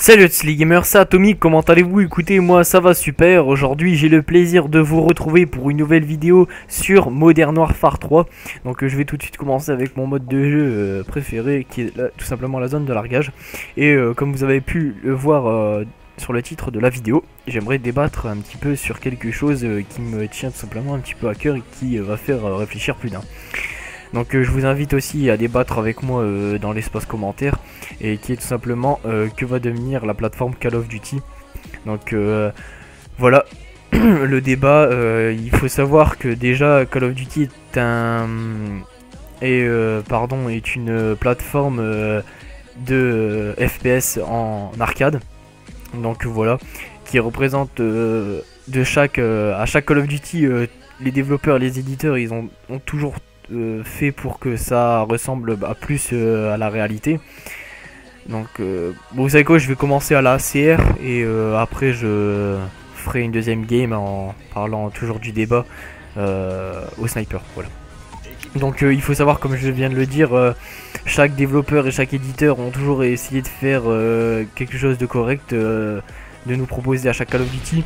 Salut les gamers, c'est Atomic, comment allez-vous? Écoutez, moi ça va super. Aujourd'hui j'ai le plaisir de vous retrouver pour une nouvelle vidéo sur Modern Warfare 3. Donc je vais tout de suite commencer avec mon mode de jeu préféré, qui est tout simplement la zone de largage. Et comme vous avez pu le voir sur le titre de la vidéo, j'aimerais débattre un petit peu sur quelque chose qui me tient tout simplement un petit peu à cœur et qui va faire réfléchir plus d'un. Donc je vous invite aussi à débattre avec moi dans l'espace commentaire, et qui est tout simplement que va devenir la plateforme Call of Duty. Donc voilà le débat. Il faut savoir que déjà Call of Duty est une plateforme de FPS en arcade. Donc voilà, qui représente à chaque Call of Duty, les développeurs et les éditeurs ils ont toujours fait pour que ça ressemble plus à la réalité. Donc bon, vous savez quoi, je vais commencer à la ACR et après je ferai une deuxième game en parlant toujours du débat au sniper. Voilà. Donc il faut savoir, comme je viens de le dire, chaque développeur et chaque éditeur ont toujours essayé de faire quelque chose de correct, de nous proposer à chaque Call of Duty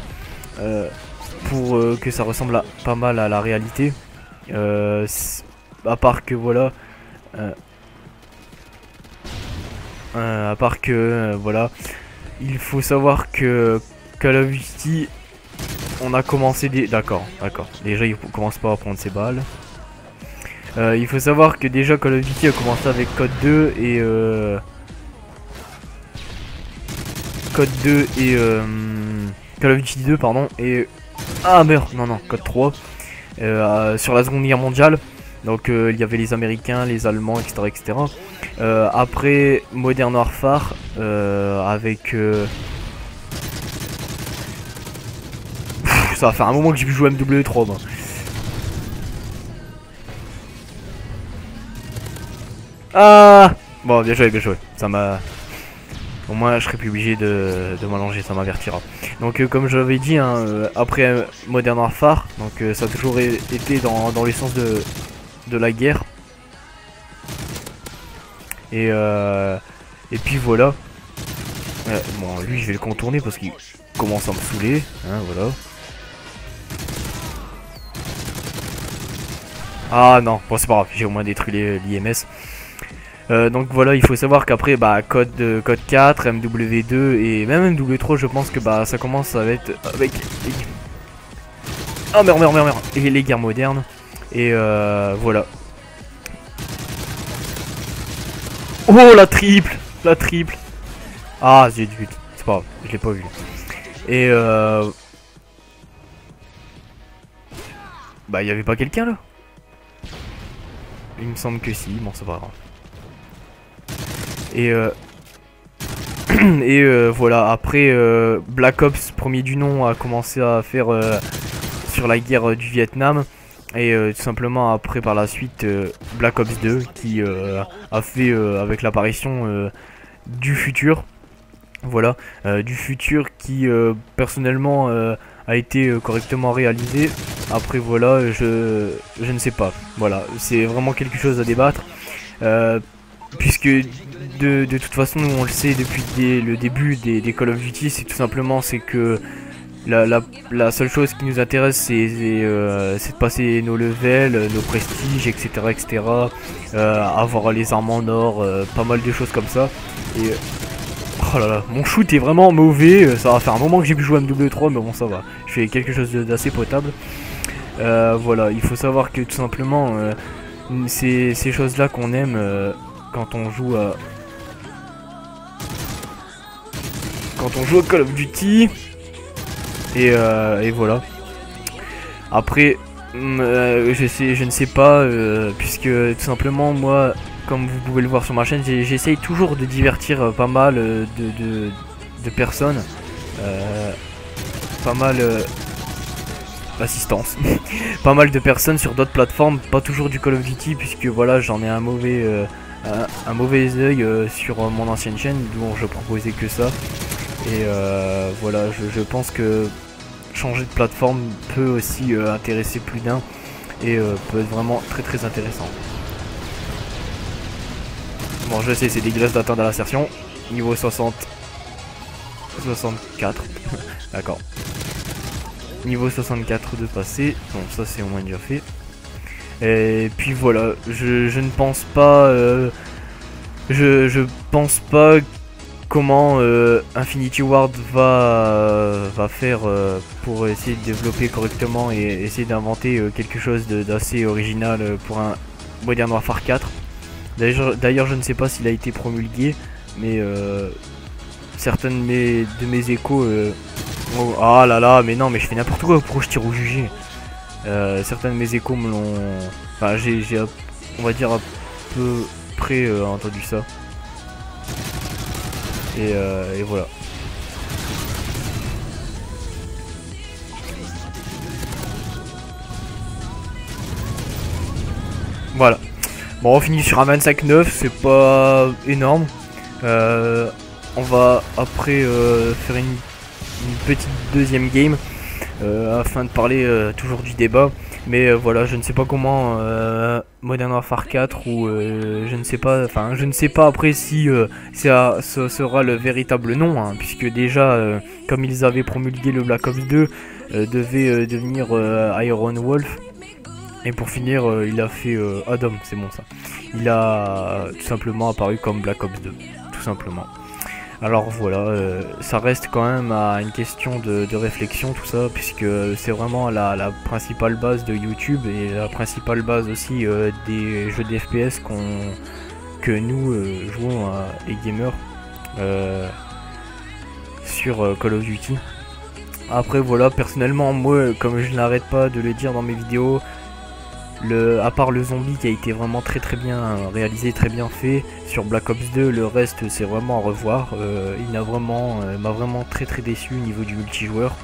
pour que ça ressemble pas mal à la réalité. À part que voilà, voilà, il faut savoir que Call of Duty, on a commencé d'accord, déjà il commence pas à prendre ses balles. Il faut savoir que déjà Call of Duty a commencé avec Code 2 et Call of Duty 2 pardon, et Code 3 sur la Seconde Guerre mondiale. Donc il y avait les Américains, les Allemands, etc. Après Modern Warfare avec ça va faire un moment que j'ai pu jouer MW3 moi. Ah bon, bien joué, ça m'a... Au moins je serai plus obligé de m'allonger, ça m'avertira. Donc comme je l'avais dit, hein, après Modern Warfare, donc ça a toujours été dans le sens de la guerre. Et puis voilà. Bon, lui je vais le contourner parce qu'il commence à me saouler, hein, voilà. Ah non, bon c'est pas grave, j'ai au moins détruit l'IMS. Donc voilà, il faut savoir qu'après Code 4, MW2 et même MW3, je pense que ça commence à être avec et les guerres modernes. Et voilà. Oh la triple. Ah zut, c'est pas grave, je l'ai pas vu. Et il y avait pas quelqu'un là? Il me semble que si, bon c'est pas grave. Et voilà, après Black Ops premier du nom a commencé à faire sur la guerre du Vietnam. Et tout simplement après par la suite Black Ops 2 qui a fait avec l'apparition du futur. Voilà, du futur qui personnellement a été correctement réalisé. Après voilà, je ne sais pas. Voilà, c'est vraiment quelque chose à débattre. Puisque de toute façon on le sait depuis le début des Call of Duty, c'est tout simplement que la seule chose qui nous intéresse c'est de passer nos levels, nos prestiges, etc. Avoir les armes en or, pas mal de choses comme ça. Et oh là là, mon shoot est vraiment mauvais, ça va faire un moment que j'ai pu jouer à MW3, mais bon ça va, je fais quelque chose d'assez potable. Voilà, il faut savoir que tout simplement c'est ces choses là qu'on aime quand on joue à Call of Duty. Et voilà. Après je ne sais pas, puisque tout simplement moi, comme vous pouvez le voir sur ma chaîne, j'essaye toujours de divertir pas mal de personnes, pas mal d'assistance pas mal de personnes sur d'autres plateformes, pas toujours du Call of Duty, puisque voilà, j'en ai un mauvais œil sur mon ancienne chaîne dont je proposais que ça. Et voilà, je pense que changer de plateforme peut aussi intéresser plus d'un, et peut être vraiment très intéressant. Bon, je sais, c'est dégueulasse d'atteindre à l'assertion. Niveau 60. 64. D'accord. Niveau 64 de passé. Bon, ça c'est au moins déjà fait. Et puis voilà, je ne pense pas... je pense pas comment Infinity Ward va faire pour essayer de développer correctement et essayer d'inventer quelque chose d'assez original pour un Modern Warfare 4. D'ailleurs, je ne sais pas s'il a été promulgué, mais certains de mes échos... oh, ah là là, mais non, mais je fais n'importe quoi, pourquoi je tire au jugé. Certains de mes échos me l'ont... Enfin, j'ai, on va dire, à peu près entendu ça. Et voilà. Voilà. Bon, on finit sur un 25-9, c'est pas énorme. On va après faire une petite deuxième game afin de parler toujours du débat. Mais voilà, je ne sais pas comment Modern Warfare 4 ou je ne sais pas, enfin je ne sais pas après si ça sera le véritable nom, hein, puisque déjà comme ils avaient promulgué le Black Ops 2 devait devenir Iron Wolf. Et pour finir, il a fait Adam, c'est bon ça. Il a tout simplement apparu comme Black Ops 2, tout simplement. Alors voilà, ça reste quand même à une question de réflexion tout ça, puisque c'est vraiment la principale base de YouTube et la principale base aussi des jeux de FPS que nous jouons les gamers sur Call of Duty. Après voilà, personnellement moi, comme je n'arrête pas de le dire dans mes vidéos, à part le zombie qui a été vraiment très bien réalisé, très bien fait sur Black Ops 2, le reste c'est vraiment à revoir. Il m'a vraiment très déçu au niveau du multijoueur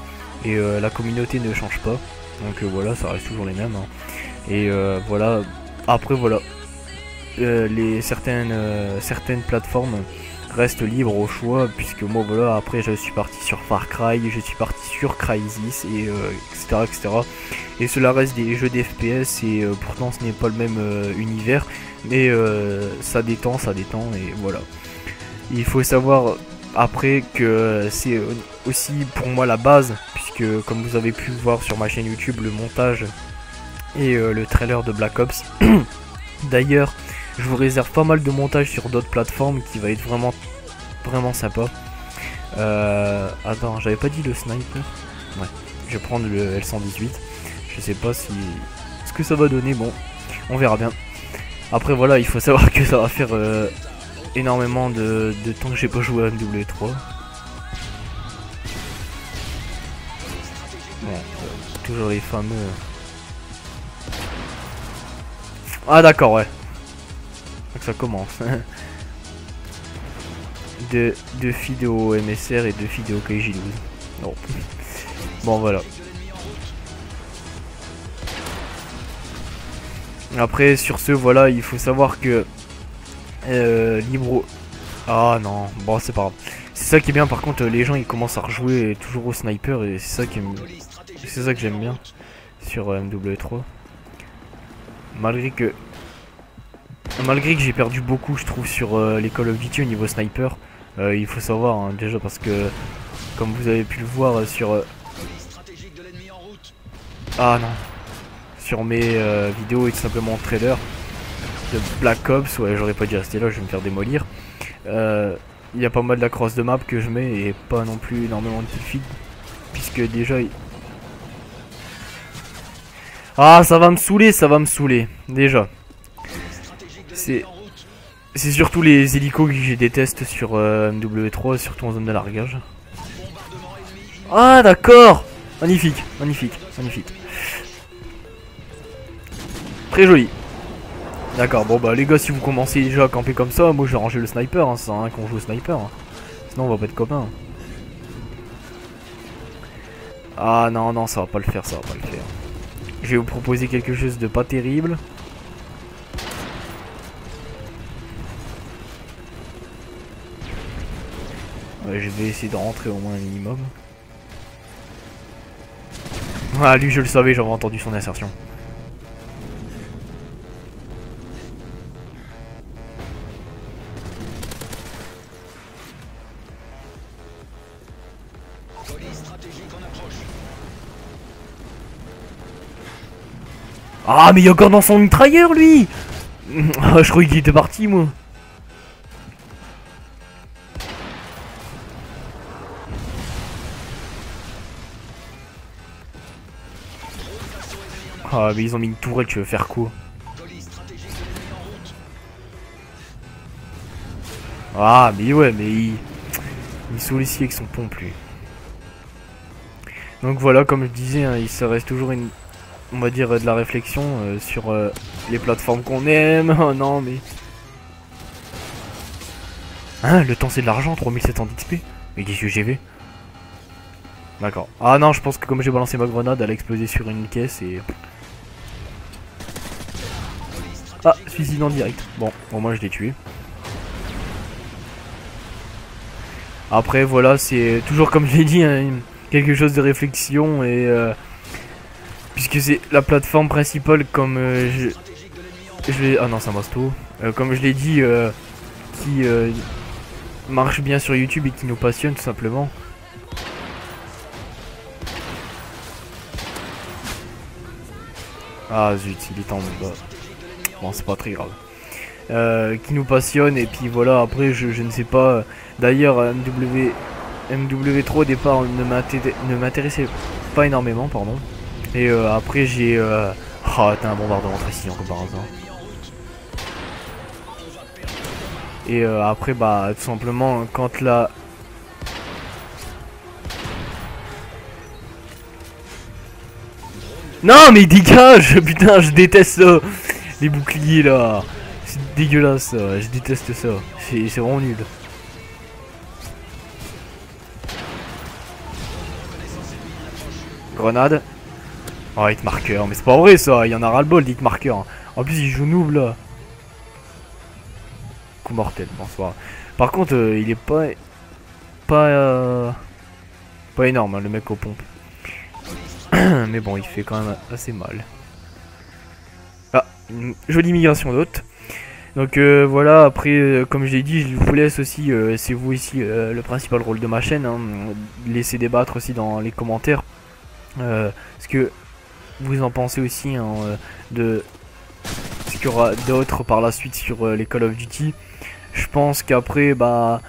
et la communauté ne change pas. Donc voilà, ça reste toujours les mêmes. Hein. Et voilà, après voilà, certaines plateformes restent libres au choix, puisque moi voilà, après je suis parti sur Far Cry, je suis parti sur Crysis et etc. Et cela reste des jeux d'FPS et pourtant ce n'est pas le même univers, mais ça détend et voilà. Il faut savoir après que c'est aussi pour moi la base, puisque comme vous avez pu voir sur ma chaîne YouTube, le montage et le trailer de Black Ops. D'ailleurs, je vous réserve pas mal de montage sur d'autres plateformes qui va être vraiment sympa. Attends, j'avais pas dit le sniper. Ouais, je vais prendre le L118. Je sais pas si ce que ça va donner. Bon, on verra bien. Après voilà, il faut savoir que ça va faire énormément de temps que j'ai pas joué à MW3. Bon, toujours les fameux. Ah d'accord, ouais. Donc ça commence. Deux filles au MSR et 2 filles au KJ12. Non. Bon voilà. Après sur ce voilà, il faut savoir que Libro. Ah non, bon c'est pas grave. C'est ça qui est bien, par contre les gens ils commencent à rejouer toujours au sniper et c'est ça que j'aime bien sur MW3. Malgré que j'ai perdu beaucoup je trouve sur les Call of Duty au niveau sniper. Il faut savoir hein, déjà parce que comme vous avez pu le voir sur ah non, sur mes vidéos et tout simplement trailer de Black Ops, ouais j'aurais pas dû rester là, je vais me faire démolir. Il y a pas mal d'across de map que je mets et pas non plus énormément de killfeed, puisque déjà ah ça va me saouler déjà. C'est surtout les hélicos que je déteste sur MW3, surtout en zone de largage. Ah d'accord, magnifique. Très joli. D'accord, bon bah les gars, si vous commencez déjà à camper comme ça, moi je vais ranger le sniper, hein, c'est rien qu'on joue au sniper. Hein. Sinon on va pas être copains. Ah non, ça va pas le faire, Je vais vous proposer quelque chose de pas terrible. Ouais, je vais essayer de rentrer au moins un minimum. Ah lui je le savais, j'avais entendu son insertion. Ah, mais il est encore dans son mitrailleur, lui. Ah, je croyais qu'il était parti, moi. Ah, mais ils ont mis une tourelle, tu veux faire quoi? Ah, mais ouais, mais il saoule ici avec son pompe, lui. Donc voilà, comme je disais, hein, il se reste toujours une, on va dire, de la réflexion sur les plateformes qu'on aime. Oh non, mais... Hein, le temps c'est de l'argent, 3700 d'XP. Mais qu'est-ce que j'ai vu? D'accord. Ah non, je pense que comme j'ai balancé ma grenade, elle a explosé sur une caisse et... Ah, suicide en direct. Bon, au moins je l'ai tué. Après, voilà, c'est toujours comme je l'ai dit, hein, quelque chose de réflexion et... puisque c'est la plateforme principale comme je vais... Ah non, c'est un masto. Comme je l'ai dit, qui marche bien sur YouTube et qui nous passionne tout simplement. Ah zut, il est en bas. Bon, c'est pas très grave. Qui nous passionne et puis voilà, après je ne sais pas. D'ailleurs, MW3 au départ ne m'intéressait pas énormément, pardon. Et après j'ai... Oh, t'as un bombardement précision comme par hasard. Et après, bah, tout simplement, quand la... Non, mais dégage. Putain, je déteste ça. Les boucliers, là. C'est dégueulasse, ça. Je déteste ça. C'est vraiment nul. Grenade. Oh, hitmarker. Mais c'est pas vrai, ça. Il y en a ras-le-bol, d'hitmarker. En plus, il joue noob, là. Coup mortel, bonsoir. Par contre, il est pas énorme, hein, le mec aux pompes. Mais bon, il fait quand même assez mal. Ah, une jolie migration d'hôtes. Donc voilà, après, comme je l'ai dit, je vous laisse aussi, c'est vous ici le principal rôle de ma chaîne. Hein, laissez débattre aussi dans les commentaires. Ce que vous en pensez aussi, hein, de ce qu'il y aura d'autres par la suite sur les Call of Duty. Je pense qu'après, bah...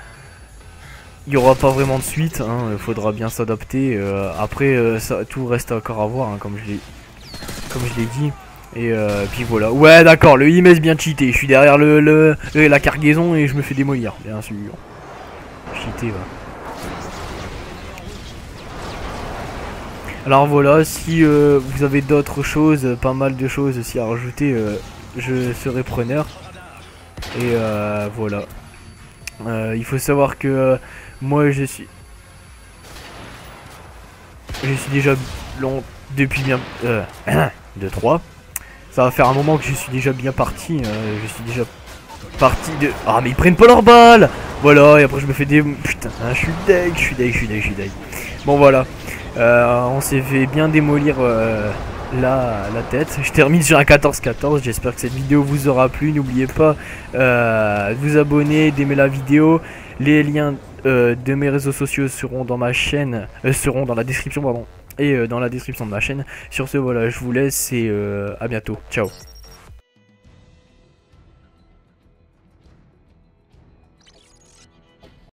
il n'y aura pas vraiment de suite, hein, faudra bien s'adapter. Après, ça, tout reste encore à voir, hein, comme je l'ai dit. Et puis voilà. Ouais, d'accord, le IMS bien cheaté. Je suis derrière la cargaison et je me fais démolir, bien sûr. Cheaté, ouais. Alors voilà, si vous avez d'autres choses, pas mal de choses aussi à rajouter, je serai preneur. Et voilà. Il faut savoir que moi je suis déjà long depuis bien 2 3. Ça va faire un moment que je suis déjà bien parti. Je suis déjà parti de... Ah mais ils prennent pas leur balle. Voilà, et après je me fais des... Putain, je suis deg. Bon voilà. On s'est fait bien démolir la tête. Je termine sur un 14-14. J'espère que cette vidéo vous aura plu. N'oubliez pas de vous abonner, d'aimer la vidéo. Les liens de mes réseaux sociaux seront dans ma chaîne, seront dans la description, pardon, et dans la description de ma chaîne. Sur ce, voilà, je vous laisse et à bientôt. Ciao.